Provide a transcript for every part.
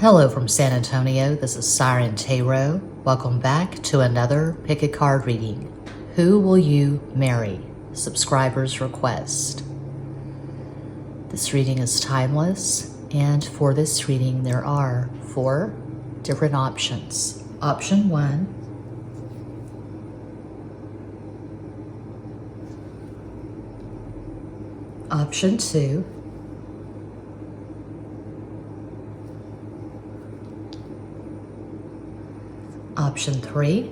Hello from San Antonio, this is SIREN Tarot. Welcome back to another Pick a Card reading. Who will you marry? Subscriber's request. This reading is timeless, and for this reading there are 4 different options. Option 1, Option 2, Option 3,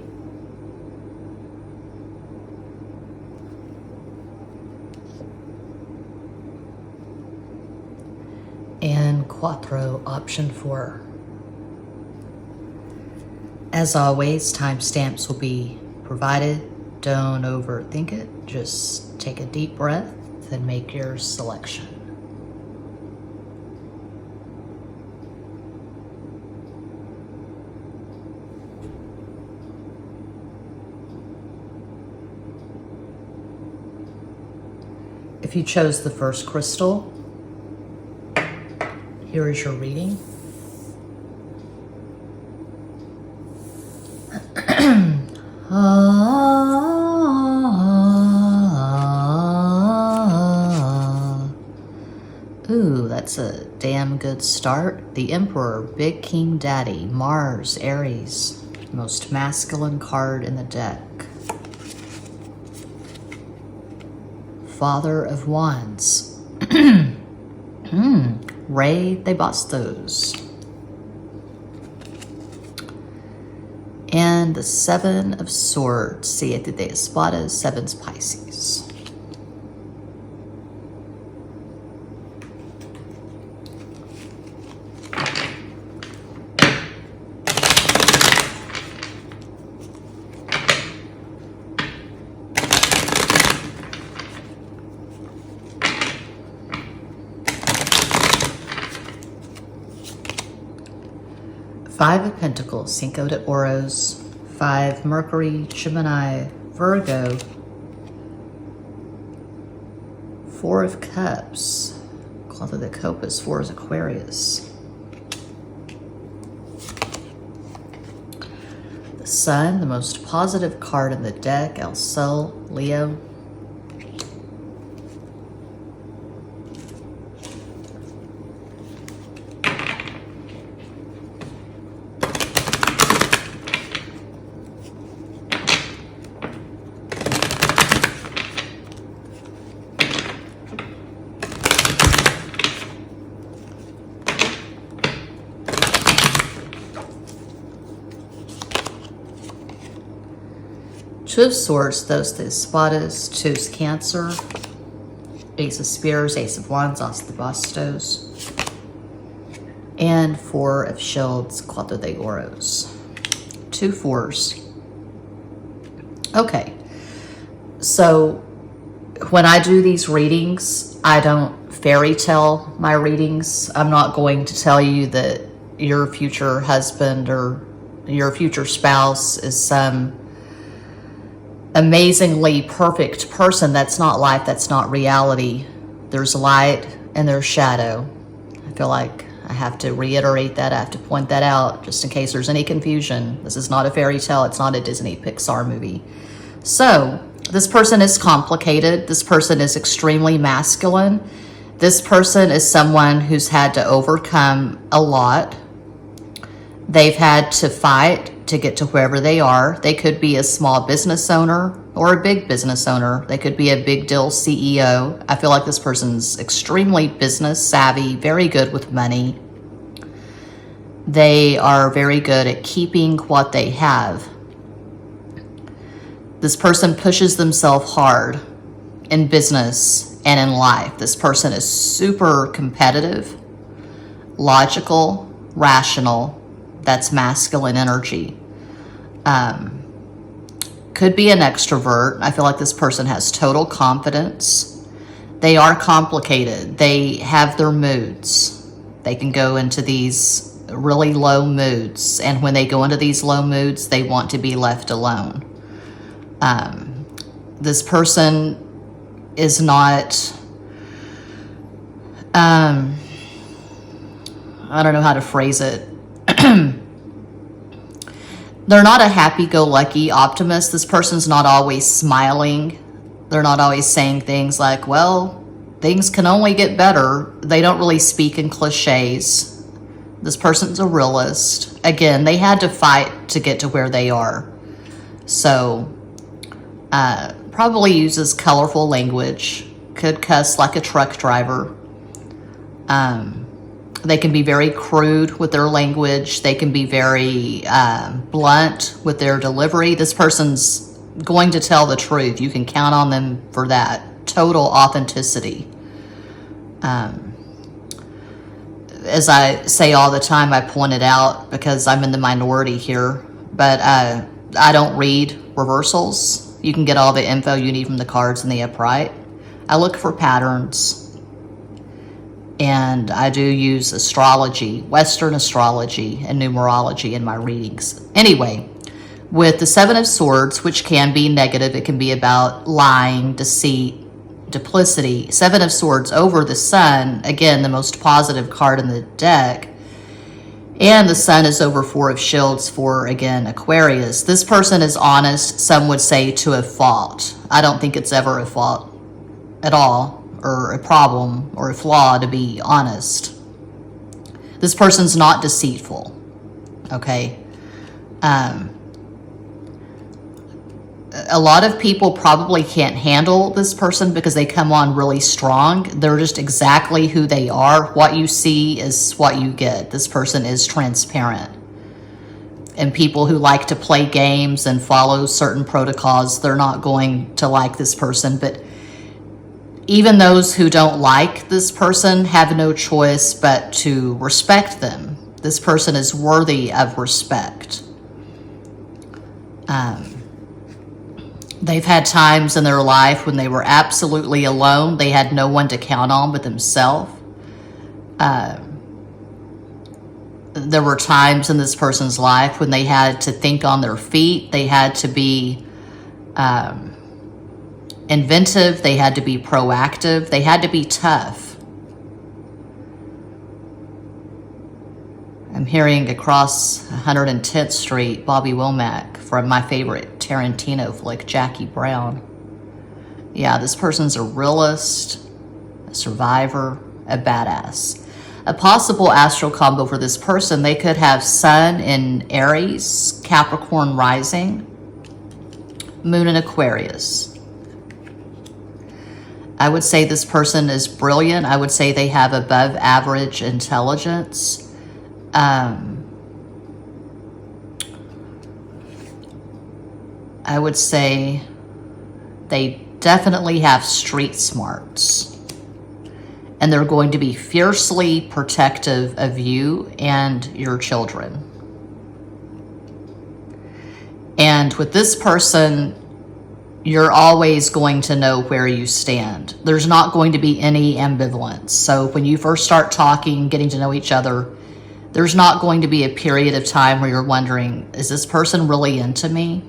and Quattro, Option 4. As always, timestamps will be provided. Don't overthink it. Just take a deep breath and make your selection. If you chose the first crystal, here is your reading. Ooh, that's a damn good start. The Emperor, Big King Daddy, Mars, Aries, most masculine card in the deck. Father of Wands. Rey de Bastos. And the 7 of Swords. Siete de Espadas, 7's Pisces. Five of Pentacles, Cinco de Oros, 5 Mercury, Gemini, Virgo, 4 of Cups, Cloth of the Copus, 4 is Aquarius. The Sun, the most positive card in the deck, El Sol, Leo. Two of Swords, Dos de Espadas, 2's Cancer, Ace of Spears, Ace of Wands, As de Bastos, and 4 of Shields, Cuatro de Oros. 2 4s. Okay, so when I do these readings, I don't fairy tale my readings. I'm not going to tell you that your future husband or your future spouse is some amazingly perfect person. That's not life. That's not reality. There's light and there's shadow. I feel like I have to reiterate that. I have to point that out just in case there's any confusion. This is not a fairy tale. It's not a Disney Pixar movie. So this person is complicated. This person is extremely masculine. This person is someone who's had to overcome a lot. They've had to fight to get to wherever they are. They could be a small business owner or a big business owner. They could be a big deal CEO. I feel like this person's extremely business savvy, very good with money. They are very good at keeping what they have. This person pushes themselves hard in business and in life. This person is super competitive, logical, rational. That's masculine energy. Could be an extrovert. I feel like this person has total confidence. They are complicated. They have their moods. They can go into these really low moods. And when they go into these low moods, they want to be left alone. This person is not, I don't know how to phrase it. They're not a happy-go-lucky optimist. This person's not always smiling. They're not always saying things like, well, things can only get better. They don't really speak in cliches. This person's a realist. Again, they had to fight to get to where they are. So, probably uses colorful language. Could cuss like a truck driver. They can be very crude with their language. They can be very blunt with their delivery. This person's going to tell the truth. You can count on them for that. Total authenticity. As I say all the time, I point it out because I'm in the minority here, but I don't read reversals. You can get all the info you need from the cards in the upright. I look for patterns. And I do use astrology, Western astrology, and numerology in my readings. Anyway, with the Seven of Swords, which can be negative, it can be about lying, deceit, duplicity. Seven of Swords over the Sun, again, the most positive card in the deck. And the Sun is over Four of Shields for, again, Aquarius. This person is honest, some would say to a fault. I don't think it's ever a fault at all, or a problem, or a flaw, to be honest. This person's not deceitful, okay? A lot of people probably can't handle this person because they come on really strong. They're just exactly who they are. What you see is what you get. This person is transparent. And people who like to play games and follow certain protocols, they're not going to like this person. But even those who don't like this person have no choice but to respect them. This person is worthy of respect. They've had times in their life when they were absolutely alone. They had no one to count on but themselves. There were times in this person's life when they had to think on their feet. They had to be inventive. They had to be proactive. They had to be tough. I'm hearing across 110th Street, Bobby Womack from my favorite Tarantino flick, Jackie Brown. Yeah, this person's a realist, a survivor, a badass. A possible astral combo for this person, they could have Sun in Aries, Capricorn rising, Moon in Aquarius. I would say this person is brilliant. I would say they have above average intelligence. I would say they definitely have street smarts. And they're going to be fiercely protective of you and your children. And with this person, you're always going to know where you stand. There's not going to be any ambivalence. So when you first start talking, getting to know each other, there's not going to be a period of time where you're wondering, is this person really into me?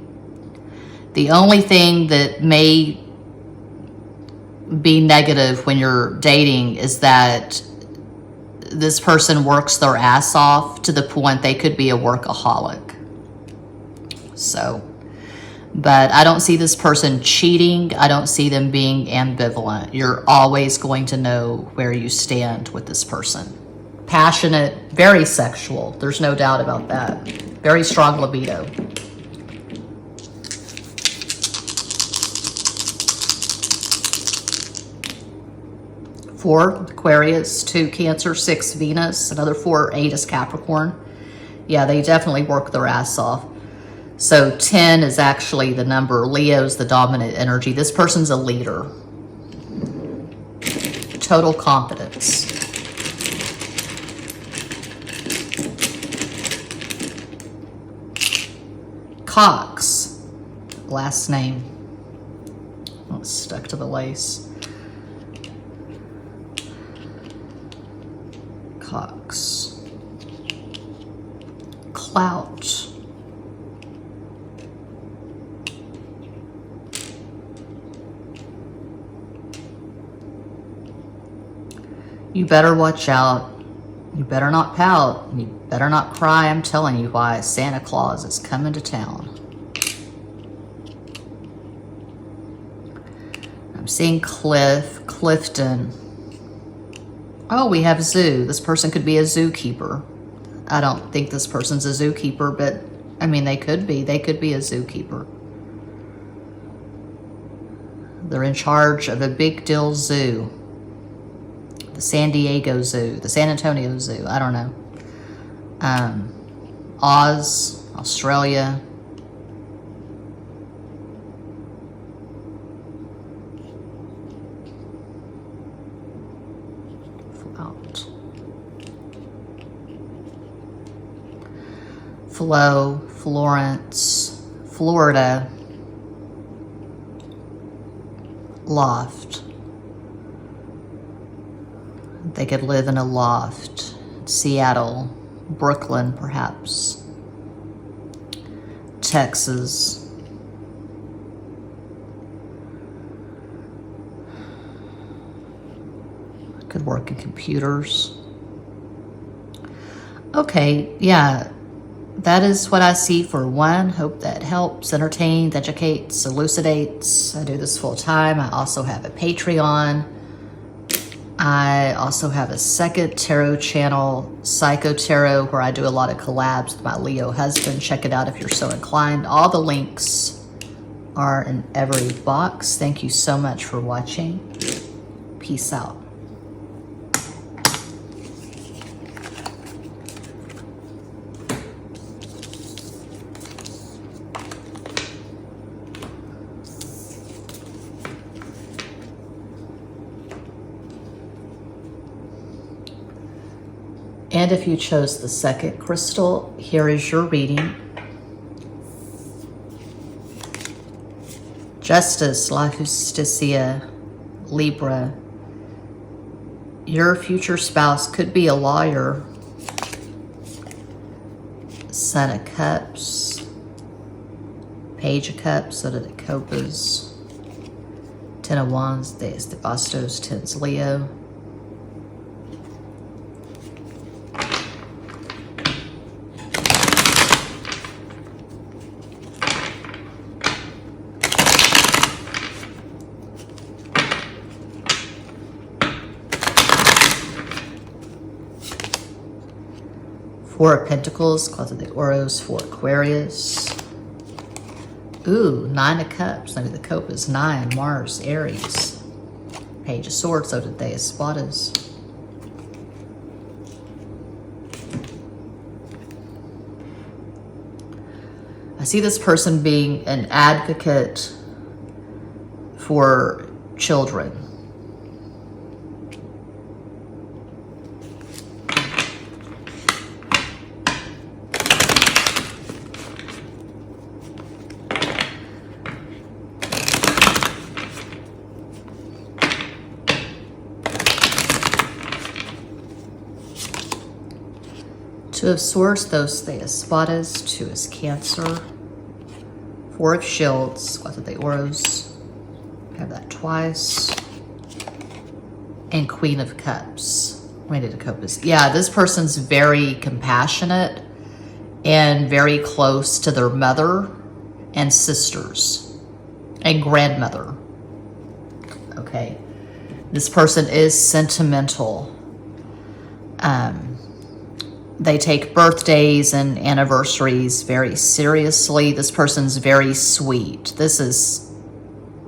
The only thing that may be negative when you're dating is that this person works their ass off to the point they could be a workaholic. So, but I don't see this person cheating. I don't see them being ambivalent. You're always going to know where you stand with this person. Passionate, very sexual. There's no doubt about that. Very strong libido. Four, Aquarius, 2, Cancer, 6, Venus, another 4, 8 is Capricorn. Yeah, they definitely work their ass off. So 10 is actually the number. Leo's the dominant energy. This person's a leader. Total confidence. Cox, last name. Oh, it's stuck to the lace. Cox. Clout. You better watch out You better not pout. You better not cry. I'm telling you why. Santa Claus is coming to town. I'm seeing Cliff, Clifton. Oh, we have zoo. This person could be a zookeeper. I don't think this person's a zookeeper, but I mean, they could be. They could be a zookeeper. They're in charge of a big deal zoo. The San Diego Zoo, the San Antonio Zoo, I don't know. Oz, Australia. Flo, Florence, Florida. Loft. They could live in a loft. Seattle, Brooklyn, perhaps. Texas. Could work in computers. Okay, yeah. That is what I see for one. Hope that helps, entertains, educates, elucidates. I do this full time. I also have a Patreon. I also have a second tarot channel, Psycho Tarot, where I do a lot of collabs with my Leo husband. Check it out if you're so inclined. All the links are in every box. Thank you so much for watching. Peace out. And if you chose the second crystal, here is your reading. Justice, La Justicia, Libra. Your future spouse could be a lawyer. Son of Cups, Page of Cups, so did the Copas. Ten of Wands, Deus de Bastos, Tens Leo. Four of Pentacles, Closet de Oros, for Aquarius. Ooh, Nine of Cups, maybe the Copas, 9, Mars, Aries. Page of Swords, so did they Espadas. I see this person being an advocate for children. Two of Swords, Dos de Espadas, Two is Cancer. Four of Shields, Cuatro de Oros, have that twice. And Queen of Cups, Reina de Copas. Yeah, this person's very compassionate and very close to their mother and sisters and grandmother. Okay, this person is sentimental. They take birthdays and anniversaries very seriously. This person's very sweet. This is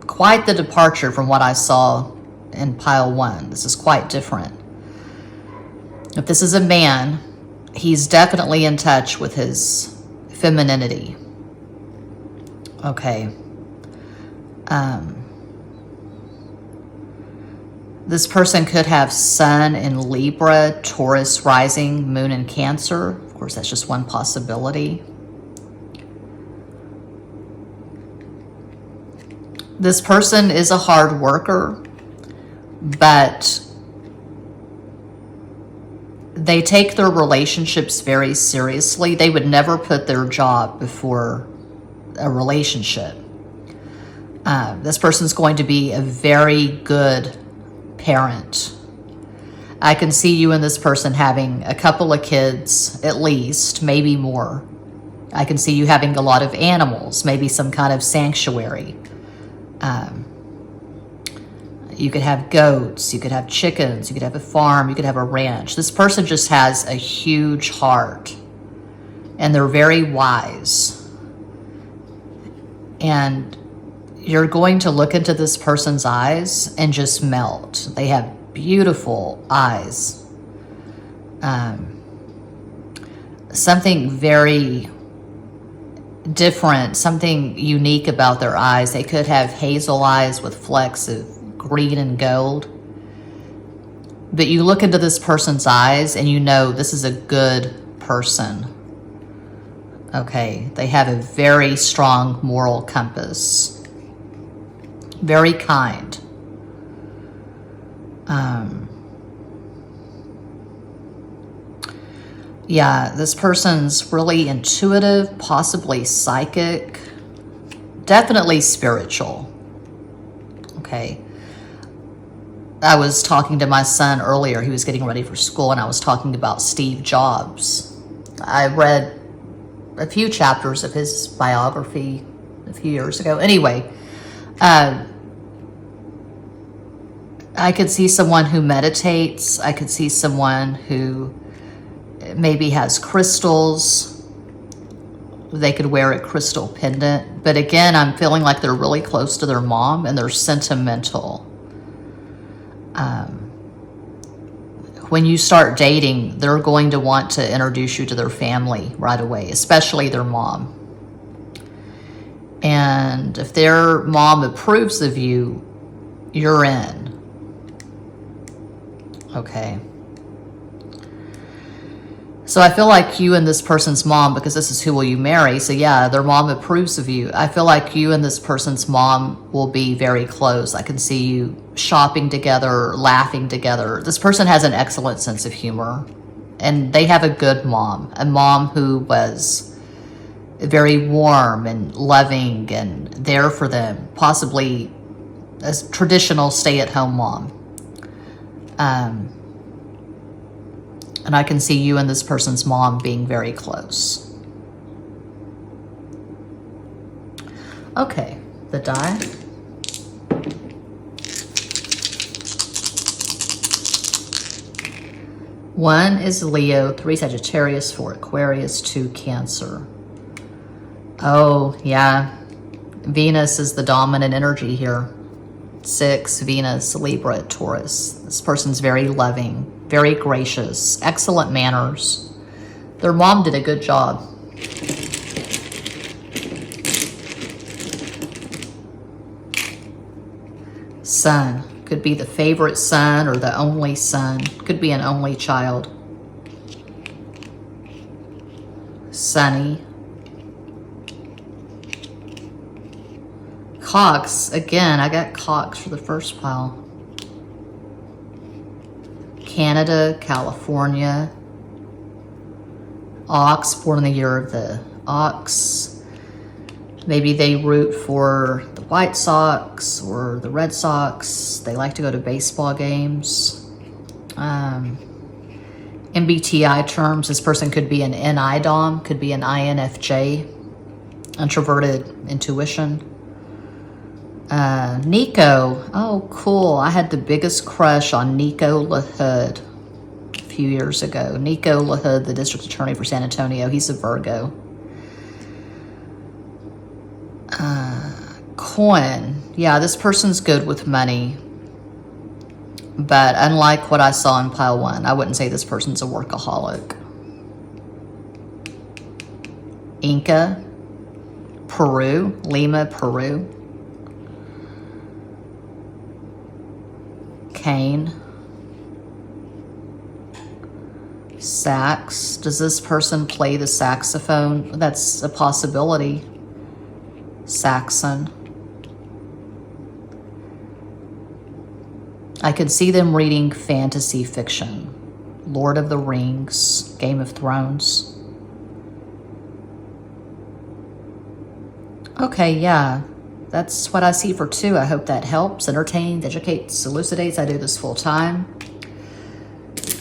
quite the departure from what I saw in pile one. This is quite different. If this is a man, he's definitely in touch with his femininity. Okay. This person could have Sun in Libra, Taurus rising, Moon in Cancer. Of course, that's just one possibility. This person is a hard worker, but they take their relationships very seriously. They would never put their job before a relationship. This person's going to be a very good parent, I can see you and this person having a couple of kids, at least, maybe more. I can see you having a lot of animals, maybe some kind of sanctuary. You could have goats, you could have chickens, you could have a farm, you could have a ranch. This person just has a huge heart, and they're very wise. And you're going to look into this person's eyes and just melt. They have beautiful eyes. Something very different, something unique about their eyes. They could have hazel eyes with flecks of green and gold. But you look into this person's eyes and you know this is a good person. Okay, they have a very strong moral compass. Very kind. Yeah, this person's really intuitive, possibly psychic, definitely spiritual. Okay. I was talking to my son earlier. He was getting ready for school, and I was talking about Steve Jobs. I read a few chapters of his biography a few years ago. Anyway, I could see someone who meditates. I could see someone who maybe has crystals. They could wear a crystal pendant. But again, I'm feeling like they're really close to their mom and they're sentimental. When you start dating, they're going to want to introduce you to their family right away, especially their mom. And if their mom approves of you, you're in. Okay. So I feel like you and this person's mom, because this is who will you marry, so yeah, their mom approves of you. I feel like you and this person's mom will be very close. I can see you shopping together, laughing together. This person has an excellent sense of humor, and they have a good mom, a mom who was very warm and loving and there for them, possibly a traditional stay-at-home mom. And I can see you and this person's mom being very close. Okay, the die. One is Leo, 3 Sagittarius, 4 Aquarius, 2 Cancer. Oh, yeah. Venus is the dominant energy here. 6, Venus, Libra, Taurus. This person's very loving, very gracious, excellent manners. Their mom did a good job. Son. Could be the favorite son or the only son. Could be an only child. Sunny. Cox. Again, I got Cox for the first pile. Canada, California. Ox, born in the year of the ox. Maybe they root for the White Sox or the Red Sox. They like to go to baseball games. MBTI terms, this person could be an NIDOM, could be an INFJ, introverted intuition. Nico, oh cool. I had the biggest crush on Nico LaHood a few years ago. Nico LaHood, the district attorney for San Antonio, he's a Virgo. Coin, yeah, this person's good with money. But unlike what I saw in pile 1, I wouldn't say this person's a workaholic. Inca, Peru, Lima, Peru. Cane. Sax. Does this person play the saxophone? That's a possibility. Saxon. I could see them reading fantasy fiction. Lord of the Rings, Game of Thrones. Okay, yeah. That's what I see for 2. I hope that helps, entertains, educates, elucidates. I do this full time.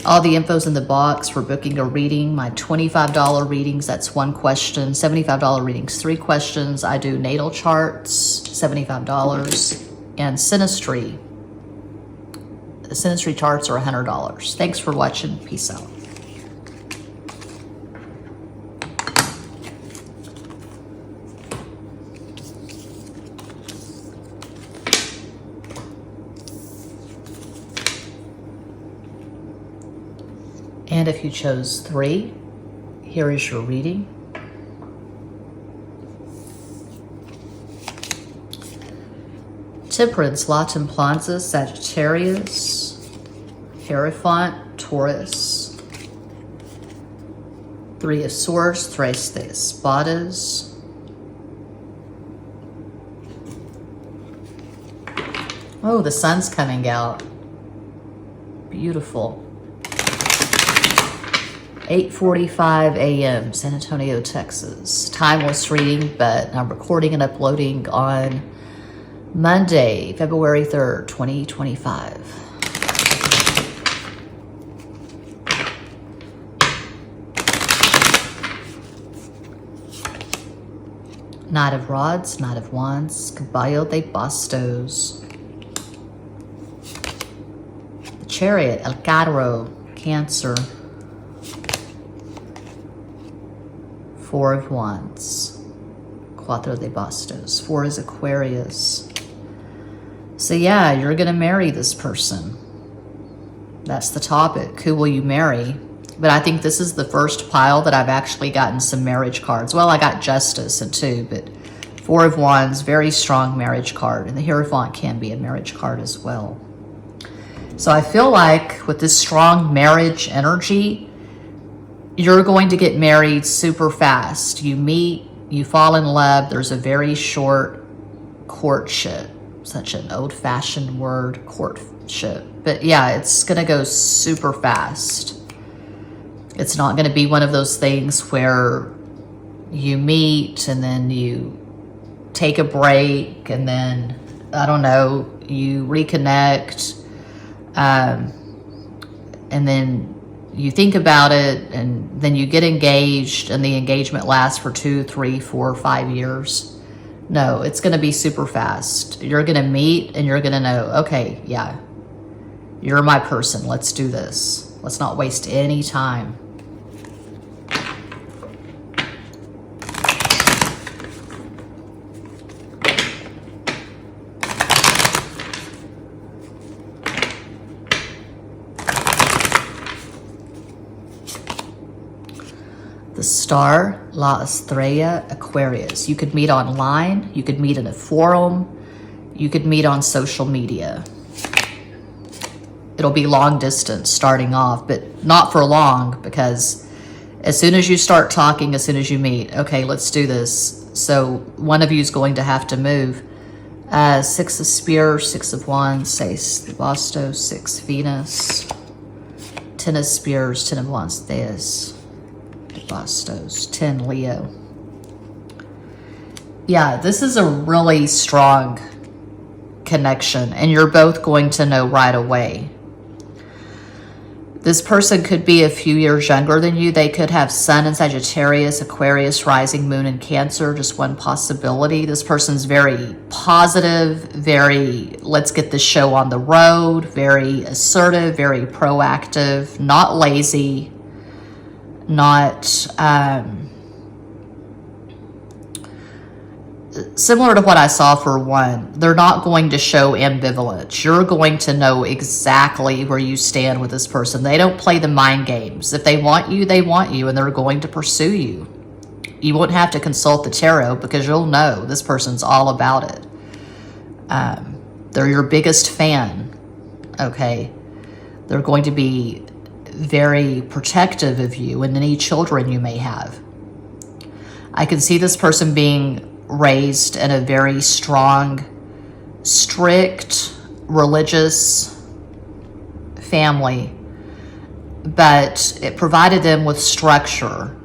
All the info's in the box for booking a reading. My $25 readings, that's 1 question. $75 readings, 3 questions. I do natal charts, $75. And synastry. The synastry charts are $100. Thanks for watching. Peace out. And if you chose 3, here is your reading. Temperance, La Templanza, Sagittarius, Hierophant, Taurus, 3 of Swords, Tres de Espadas, oh, the sun's coming out. Beautiful. 8:45 a.m., San Antonio, Texas. Timeless reading, but I'm recording and uploading on Monday, February 3rd, 2025. Knight of Rods, Knight of Wands, Caballo de Bastos. The Chariot, El Carro, Cancer. 4 of Wands, Cuatro de Bastos. 4 is Aquarius. So yeah, you're gonna marry this person. That's the topic. Who will you marry? But I think this is the first pile that I've actually gotten some marriage cards. Well, I got Justice and 2, but 4 of Wands, very strong marriage card. And the Hierophant can be a marriage card as well. So I feel like with this strong marriage energy, you're going to get married super fast. You meet, you fall in love. There's a very short courtship. Such an old-fashioned word, courtship. But yeah, it's going to go super fast. It's not going to be one of those things where you meet and then you take a break and then, I don't know, you reconnect. And then you think about it, and then you get engaged, and the engagement lasts for 2, 3, 4, 5 years. No, it's going to be super fast. You're going to meet, and you're going to know, okay, yeah, you're my person. Let's do this. Let's not waste any time. The Star, La Estrella, Aquarius. You could meet online. You could meet in a forum. You could meet on social media. It'll be long distance starting off, but not for long, because as soon as you start talking, as soon as you meet, okay, let's do this. So one of you is going to have to move. 6 of Spears, 6 of Wands, 6 de Bastos, 6 Venus, 10 of Spears, 10 of Wands, Deus. Bastos, 10 Leo. Yeah, this is a really strong connection, and you're both going to know right away. This person could be a few years younger than you. They could have Sun in Sagittarius, Aquarius, rising Moon in Cancer, just one possibility. This person's very positive, very let's get this show on the road, very assertive, very proactive, not lazy, not similar to what I saw for one. They're not going to show ambivalence. You're going to know exactly where you stand with this person. They don't play the mind games. If they want you, and they're going to pursue you. You won't have to consult the tarot, because you'll know this person's all about it. They're your biggest fan, okay? They're going to be very protective of you and any children you may have. I can see this person being raised in a very strong, strict, religious family, but it provided them with structure.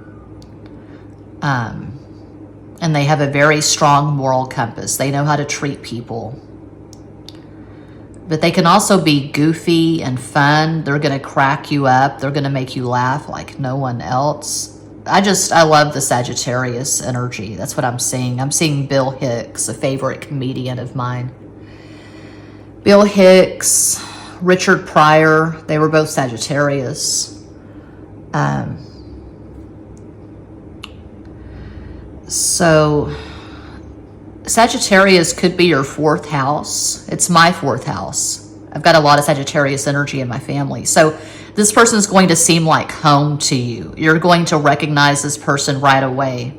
And they have a very strong moral compass. They know how to treat people. But they can also be goofy and fun. They're going to crack you up. They're going to make you laugh like no one else. I love the Sagittarius energy. That's what I'm seeing. I'm seeing Bill Hicks, a favorite comedian of mine. Bill Hicks, Richard Pryor, they were both Sagittarius. So Sagittarius could be your fourth house. It's my fourth house. I've got a lot of Sagittarius energy in my family. So this person is going to seem like home to you. You're going to recognize this person right away.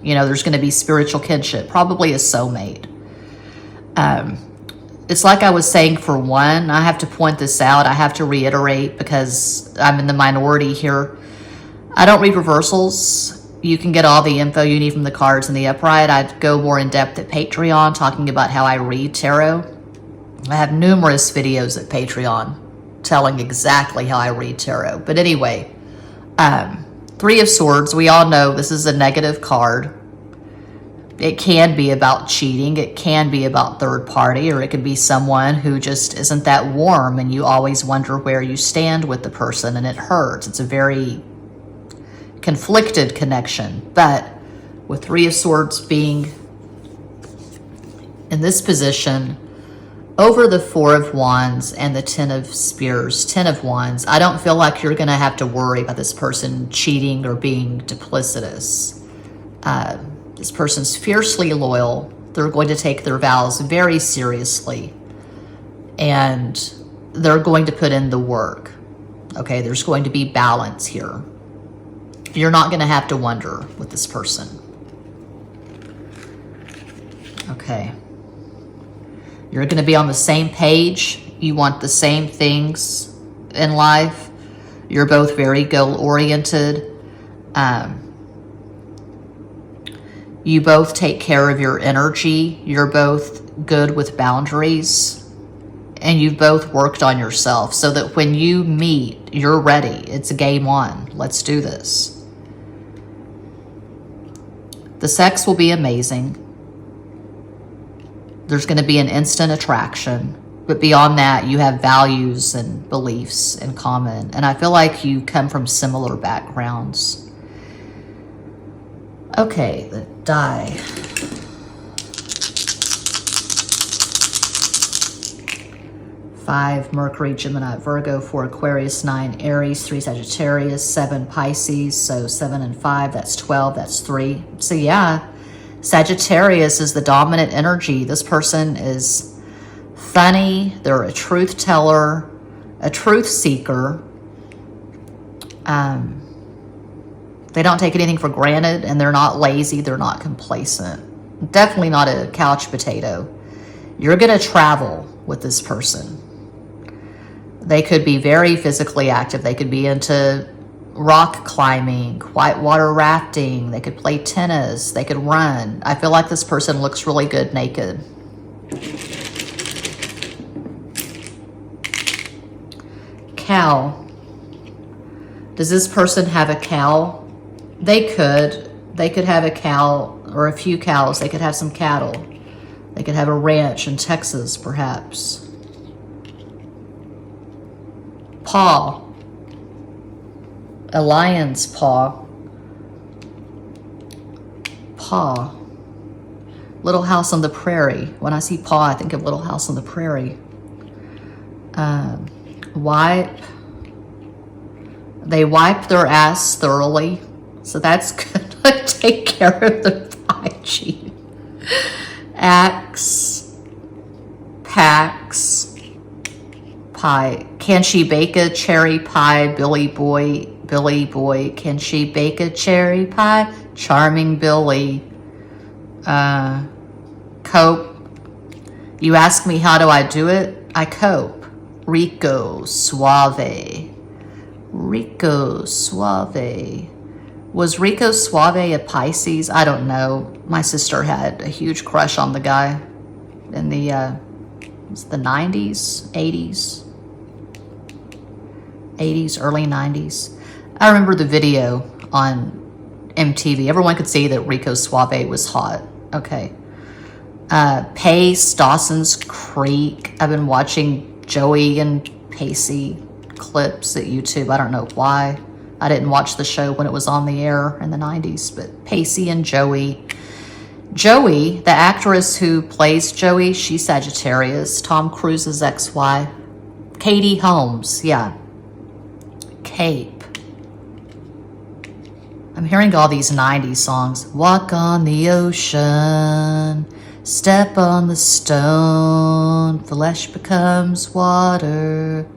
You know, there's going to be spiritual kinship, probably a soulmate. It's like I was saying for one, I have to point this out. I have to reiterate because I'm in the minority here. I don't read reversals. You can get all the info you need from the cards in the upright. I'd go more in depth at Patreon talking about how I read tarot. I have numerous videos at Patreon telling exactly how I read tarot. But anyway, Three of Swords, we all know this is a negative card. It can be about cheating. It can be about third party, or it could be someone who just isn't that warm and you always wonder where you stand with the person and it hurts. It's a very conflicted connection. But with Three of Swords being in this position over the Four of Wands and the Ten of Spears, Ten of Wands, I don't feel like you're going to have to worry about this person cheating or being duplicitous. This person's fiercely loyal. They're going to take their vows very seriously. And they're going to put in the work. Okay, there's going to be balance here. You're not going to have to wonder with this person. Okay. You're going to be on the same page. You want the same things in life. You're both very goal-oriented. You both take care of your energy. You're both good with boundaries. And you've both worked on yourself so that when you meet, you're ready. It's game on. Let's do this. The sex will be amazing. There's going to be an instant attraction. But beyond that, you have values and beliefs in common. And I feel like you come from similar backgrounds. Okay, the die. 5, Mercury, Gemini, Virgo. 4, Aquarius. 9, Aries. 3, Sagittarius. 7, Pisces. So 7 and 5, that's 12, that's 3. So yeah, Sagittarius is the dominant energy. This person is funny. They're a truth teller, a truth seeker. They don't take anything for granted, and they're not lazy. They're not complacent. Definitely not a couch potato. You're going to travel with this person. They could be very physically active. They could be into rock climbing, whitewater rafting. They could play tennis. They could run. I feel like this person looks really good naked. Cow. Does this person have a cow? They could have a cow or a few cows. They could have some cattle. They could have a ranch in Texas, perhaps. Paw. A lion's paw. Paw. Little House on the Prairie. When I see paw, I think of Little House on the Prairie. Wipe. They wipe their ass thoroughly. So that's gonna take care of the hygiene. Axe, packs, pie. Can she bake a cherry pie? Billy boy, can she bake a cherry pie? Charming Billy. Cope. You ask me how do I do it? I cope. Rico Suave. Rico Suave. Was Rico Suave a Pisces? I don't know. My sister had a huge crush on the guy in the 90s, 80s, early 90s. I remember the video on MTV. Everyone could see that Rico Suave was hot. Okay. Pace, Dawson's Creek. I've been watching Joey and Pacey clips at YouTube. I don't know why. I didn't watch the show when it was on the air in the 90s, but Pacey and Joey. Joey, the actress who plays Joey, she's Sagittarius. Tom Cruise's ex-wife. Katie Holmes, yeah. Cape. I'm hearing all these 90s songs. Walk on the ocean, step on the stone, flesh becomes water,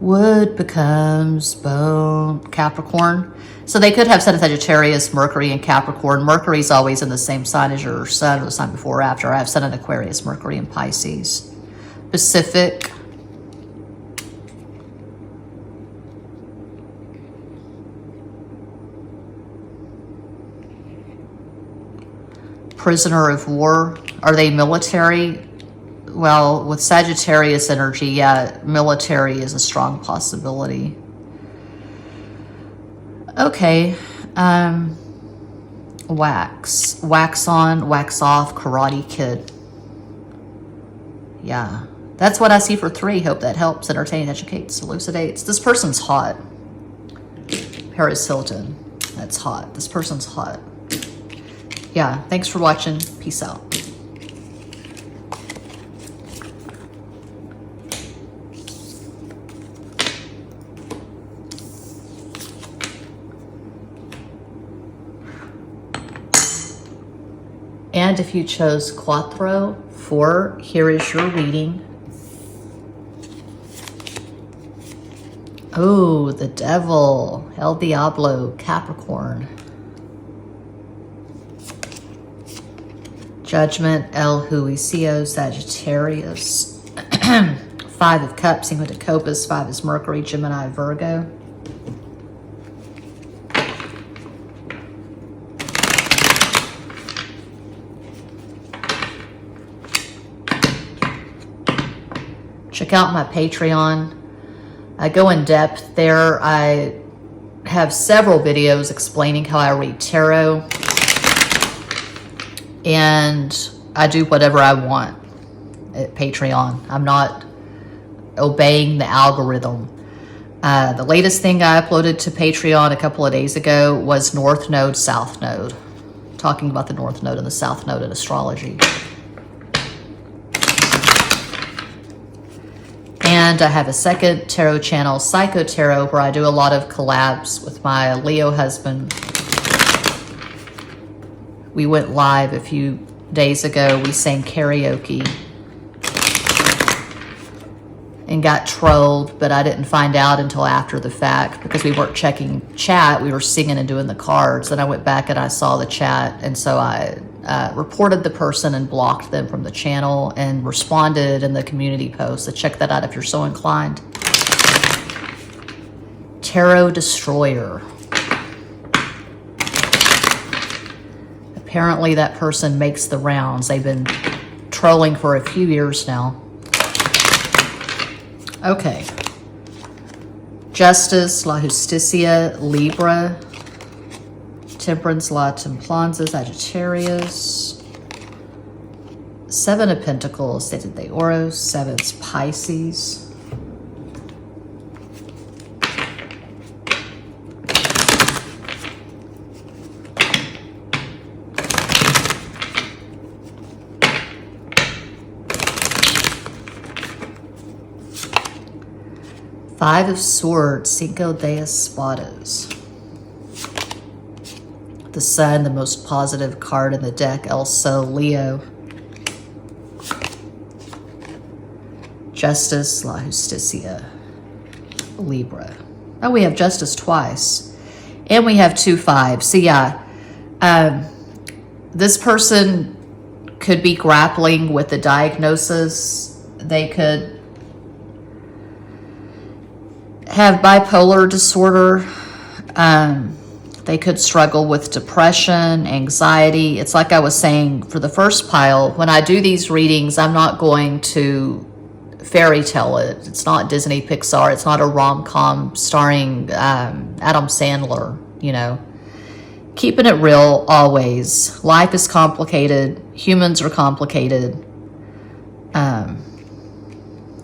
wood becomes bone. Capricorn. So they could have said Sagittarius, Mercury, and Capricorn. Mercury's always in the same sign as your sun, or the sign before or after. I have Sun in Aquarius, Mercury, and Pisces. Pacific. Prisoner of war. Are they military? Well, with Sagittarius energy, yeah, military is a strong possibility. Okay. Wax. Wax on, wax off, Karate Kid. Yeah. That's what I see for 3. Hope that helps. Entertains, educates, elucidates. This person's hot. Paris Hilton. That's hot. This person's hot. Yeah. Thanks for watching. Peace out. And if you chose Quattro, 4, here is your reading. Oh, the Devil, El Diablo, Capricorn. Judgment, El Juicio, Sagittarius. 5 of Cups, Cinco de Copas, 5 is Mercury, Gemini, Virgo. Check out my Patreon. I go in depth there. I have several videos explaining how I read tarot. And I do whatever I want at Patreon. I'm not obeying the algorithm. The latest thing I uploaded to Patreon a couple of days ago was North Node, South Node. Talking about the North Node and the South Node in astrology. And I have a second tarot channel, Psycho Tarot, where I do a lot of collabs with my Leo husband. We went live a few days ago. We sang karaoke and got trolled, but I didn't find out until after the fact because we weren't checking chat. We were singing and doing the cards. Then I went back and I saw the chat, and so I reported the person and blocked them from the channel and responded in the community post. So check that out if you're so inclined. Tarot Destroyer. Apparently that person makes the rounds. They've been trolling for a few years now. Okay. Justice, La Justicia, Libra. Temperance, La Templanza, Sagittarius. 7 of Pentacles, Siete de Oros. 7's Pisces. Five of Swords, Cinco de Espadas. The Sun, the most positive card in the deck, El Sol, Leo. Justice, La Justicia, Libra. Oh, we have Justice twice. And we have 2 5s. So yeah, this person could be grappling with the diagnosis. They could have bipolar disorder. They could struggle with depression, anxiety. It's like I was saying for the first pile, when I do these readings, I'm not going to fairy tale it. It's not Disney, Pixar. It's not a rom-com starring Adam Sandler, you know. keeping it real always. Life is complicated. Humans are complicated.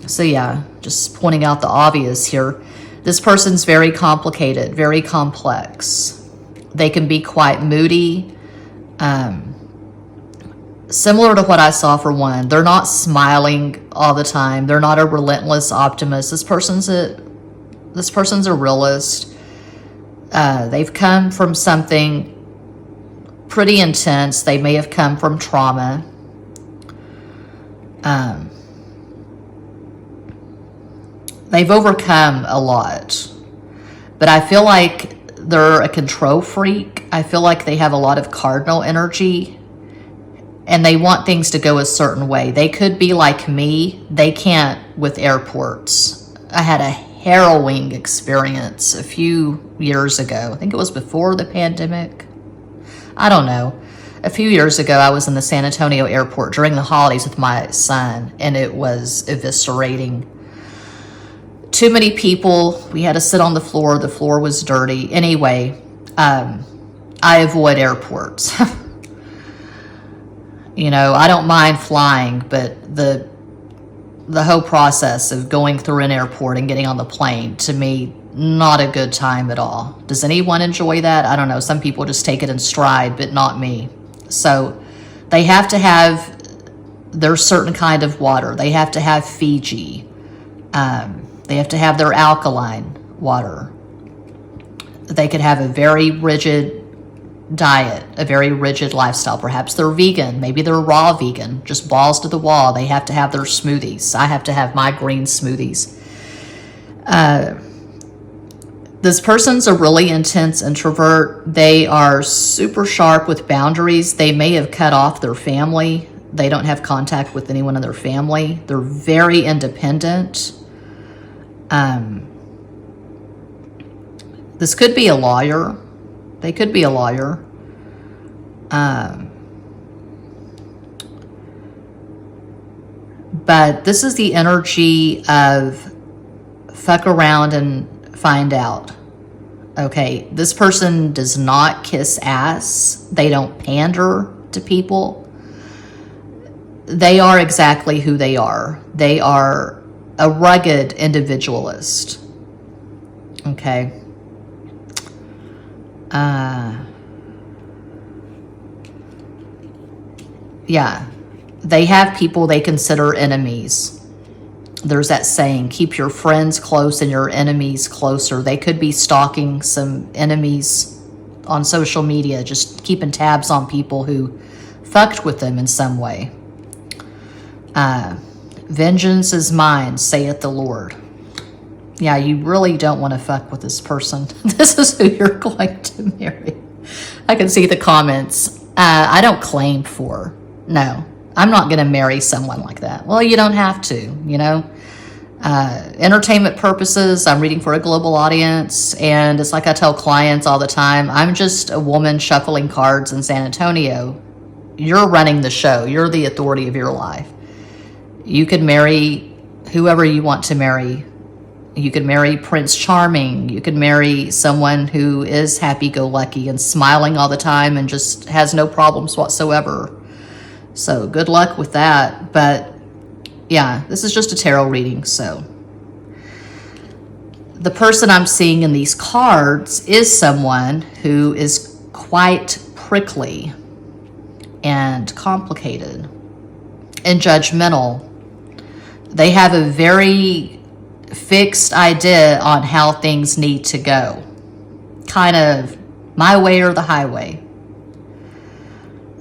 So yeah, just pointing out the obvious here. This person's very complicated, very complex. They can be quite moody. Similar to what I saw for one, they're not smiling all the time. They're not a relentless optimist. This person's a realist. They've come from something pretty intense. They may have come from trauma. They've overcome a lot. But I feel like they're a control freak. I feel like they have a lot of cardinal energy. And they want things to go a certain way. They could be like me. They can't with airports. I had a harrowing experience a few years ago. I think it was before the pandemic. I don't know. A few years ago, I was in the San Antonio airport during the holidays with my son, and it was eviscerating. Too many people. We had to sit on the floor. The floor was dirty. Anyway, I avoid airports. You know, I don't mind flying, but the whole process of going through an airport and getting on the plane, to me, not a good time at all. Does anyone enjoy that? I don't know. Some people just take it in stride, but not me. So they have to have their certain kind of water. They have to have Fiji. They have to have their alkaline water. They could have a very rigid diet, a very rigid lifestyle. Perhaps they're vegan. Maybe they're raw vegan, just balls to the wall. They have to have their smoothies. I have to have my green smoothies. This person's a really intense introvert. They are super sharp with boundaries. They may have cut off their family. They don't have contact with anyone in their family. They're very independent. This could be a lawyer. They could be a lawyer. But this is the energy of fuck around and find out. Okay, this person does not kiss ass. They don't pander to people. They are exactly who they are. They are a rugged individualist. Okay. Yeah, they have people they consider enemies. There's that saying, keep your friends close and your enemies closer. They could be stalking some enemies on social media, just keeping tabs on people who fucked with them in some way. Vengeance is mine, saith the Lord. Yeah, you really don't want to fuck with this person. This is who you're going to marry. I can see the comments. I don't claim for. No, I'm not going to marry someone like that. Well, you don't have to, you know. Entertainment purposes, I'm reading for a global audience. And it's like I tell clients all the time, I'm just a woman shuffling cards in San Antonio. You're running the show. You're the authority of your life. You could marry whoever you want to marry. You could marry Prince Charming. You could marry someone who is happy-go-lucky and smiling all the time and just has no problems whatsoever. So good luck with that. But yeah, this is just a tarot reading. So the person I'm seeing in these cards is someone who is quite prickly and complicated and judgmental. They have a very fixed idea on how things need to go. Kind of my way or the highway.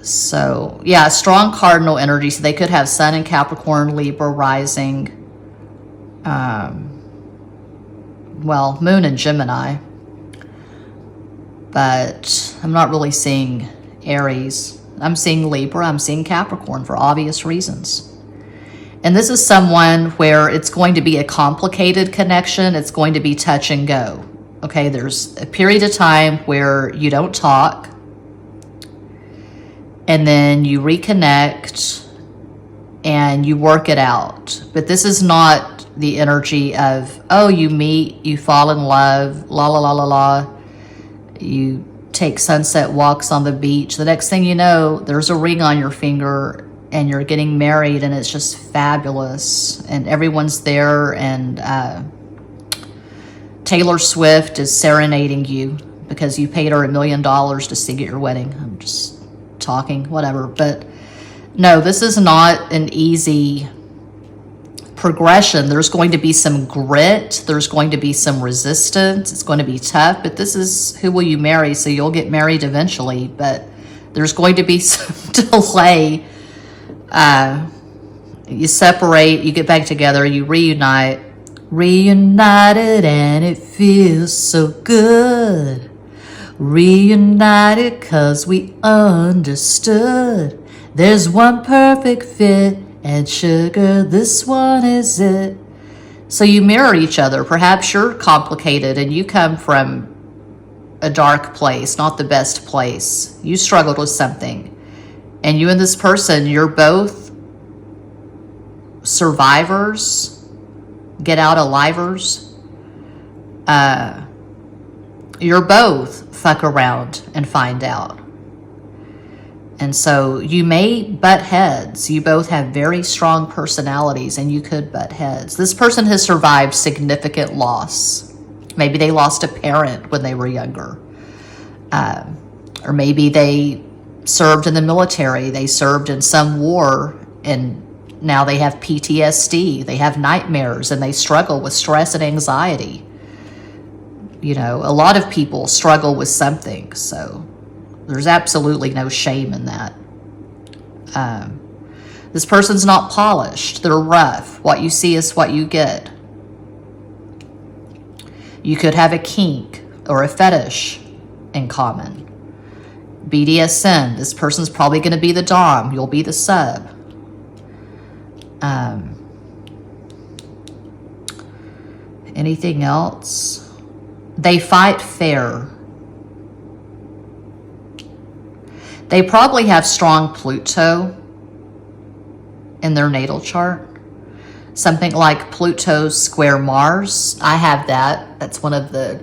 So, yeah, strong cardinal energy. So they could have Sun in Capricorn, Libra rising. Well, Moon in Gemini. But I'm not really seeing Aries. I'm seeing Libra. I'm seeing Capricorn for obvious reasons. And this is someone where it's going to be a complicated connection. It's going to be touch and go. Okay, there's a period of time where you don't talk. And then you reconnect and you work it out. But this is not the energy of, oh, you meet, you fall in love, la, la, la, la, la. You take sunset walks on the beach. The next thing you know, there's a ring on your finger and you're getting married, and it's just fabulous. And everyone's there, and Taylor Swift is serenading you because you paid her $1 million to sing at your wedding. I'm just talking, whatever. But no, this is not an easy progression. There's going to be some grit. There's going to be some resistance. It's going to be tough, but this is who will you marry, so you'll get married eventually. But there's going to be some delay. You separate, you get back together, you reunite. Reunited, and it feels so good. Reunited 'cause we understood. There's one perfect fit, and sugar, this one is it. So you mirror each other. Perhaps you're complicated and you come from a dark place, not the best place. You struggled with something. And you and this person, you're both survivors, get out alivers. You're both fuck around and find out. And so you may butt heads. You both have very strong personalities, and you could butt heads. This person has survived significant loss. Maybe they lost a parent when they were younger. Or maybe they served in the military. They served in some war, and now they have PTSD. They have nightmares, and they struggle with stress and anxiety. You know, a lot of people struggle with something, so there's absolutely no shame in that. This person's not polished. They're rough. What you see is what you get. You could have a kink or a fetish in common. BDSM, this person's probably going to be the dom. You'll be the sub. Anything else? They fight fair. They probably have strong Pluto in their natal chart. Something like Pluto square Mars. I have that. That's one of the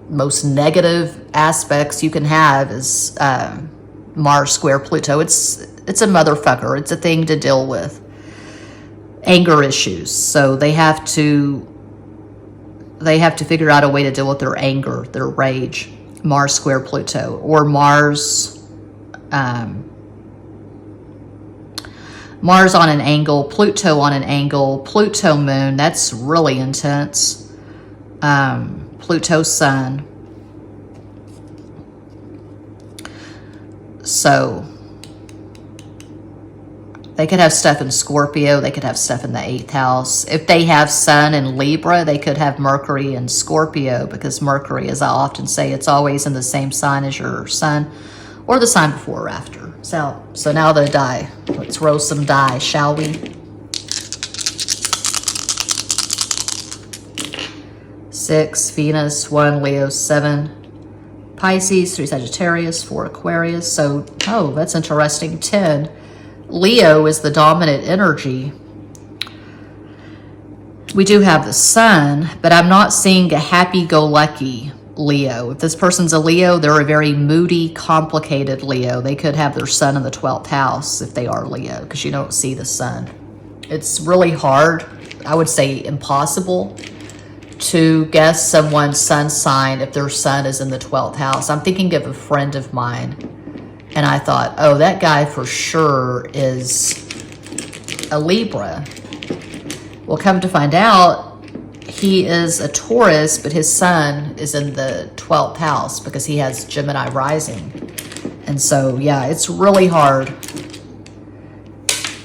most negative aspects you can have is Mars square Pluto. It's a motherfucker. It's a thing to deal with. Anger issues. So they have to figure out a way to deal with their anger, their rage. Mars square Pluto, or Mars on an angle, Pluto on an angle, Pluto moon. That's really intense. Pluto sun. So they could have stuff in Scorpio. They could have stuff in the 8th house. If they have Sun in Libra, they could have Mercury in Scorpio, because Mercury, as I often say, it's always in the same sign as your Sun or the sign before or after. So now the die. Let's roll some die, shall we? 6, Venus, 1, Leo, 7, Pisces, 3, Sagittarius, 4, Aquarius. So, oh, that's interesting. 10. Leo is the dominant energy. We do have the sun, but I'm not seeing a happy-go-lucky Leo. If this person's a Leo, they're a very moody, complicated Leo. They could have their sun in the 12th house if they are Leo, because you don't see the sun. It's really hard, I would say impossible, to guess someone's sun sign if their sun is in the 12th house. I'm thinking of a friend of mine, and I thought, oh, that guy for sure is a Libra. Well, come to find out, he is a Taurus, but his sun is in the 12th house because he has Gemini rising. And so, yeah, it's really hard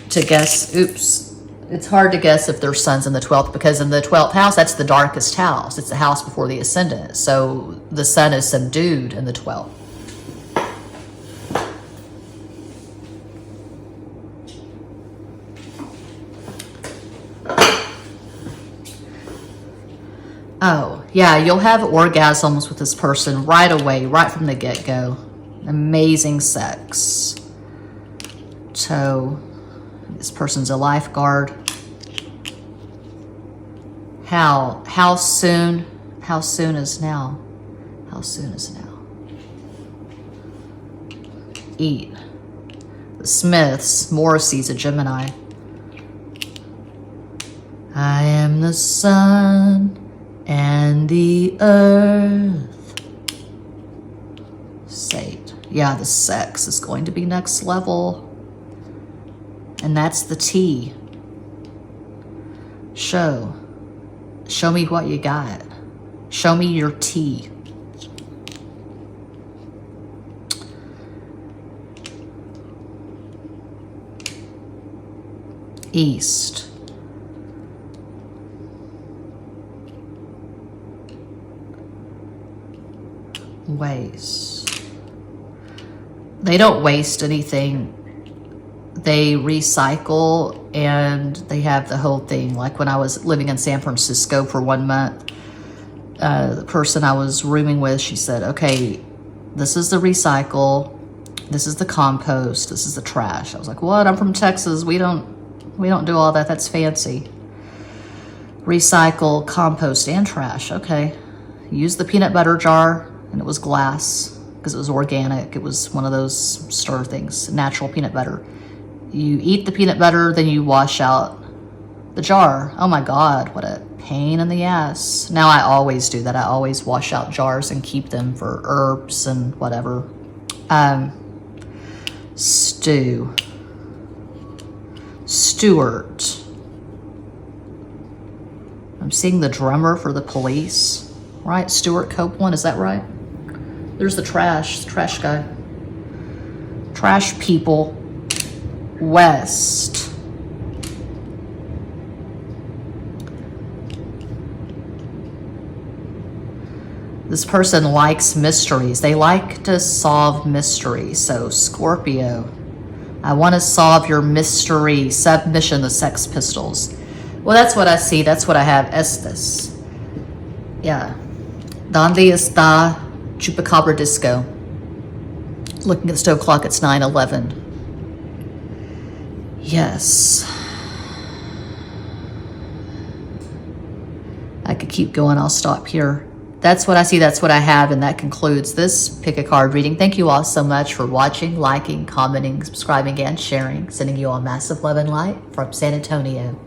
to guess. Oops. It's hard to guess if their sun's in the 12th, because in the 12th house, that's the darkest house. It's the house before the ascendant. So the sun is subdued in the 12th. Oh, yeah, you'll have orgasms with this person right away, right from the get-go. Amazing sex. So, this person's a lifeguard. How soon is now? How soon is now? eat. The Smiths, Morrissey's a Gemini. I am the sun and the earth. Sate. Yeah, the sex is going to be next level. And that's the T. Show me what you got. Show me your T. East. Waste. They don't waste anything. They recycle, and they have the whole thing. Like when I was living in San Francisco for 1 month, the person I was rooming with, she said, okay, this is the recycle, this is the compost, this is the trash. I was like, what? I'm from Texas. We don't do all that. That's fancy. Recycle, compost, and trash. Okay. Use the peanut butter jar, and it was glass because it was organic. It was one of those stir things, natural peanut butter. You eat the peanut butter, then you wash out the jar. Oh my God, what a pain in the ass. Now I always do that. I always wash out jars and keep them for herbs and whatever. Stew. Stewart. I'm seeing the drummer for the Police, right? Stuart Copeland, is that right? There's the trash guy. Trash people. West. This person likes mysteries. They like to solve mysteries. So Scorpio, I want to solve your mystery. Submission, the Sex Pistols. Well, that's what I see. That's what I have. Estes. Yeah. Donde está Chupacabra Disco? Looking at the stove clock, it's 9:11. Yes. I could keep going. I'll stop here. That's what I see. That's what I have. And that concludes this pick a card reading. Thank you all so much for watching, liking, commenting, subscribing, and sharing. Sending you all massive love and light from San Antonio.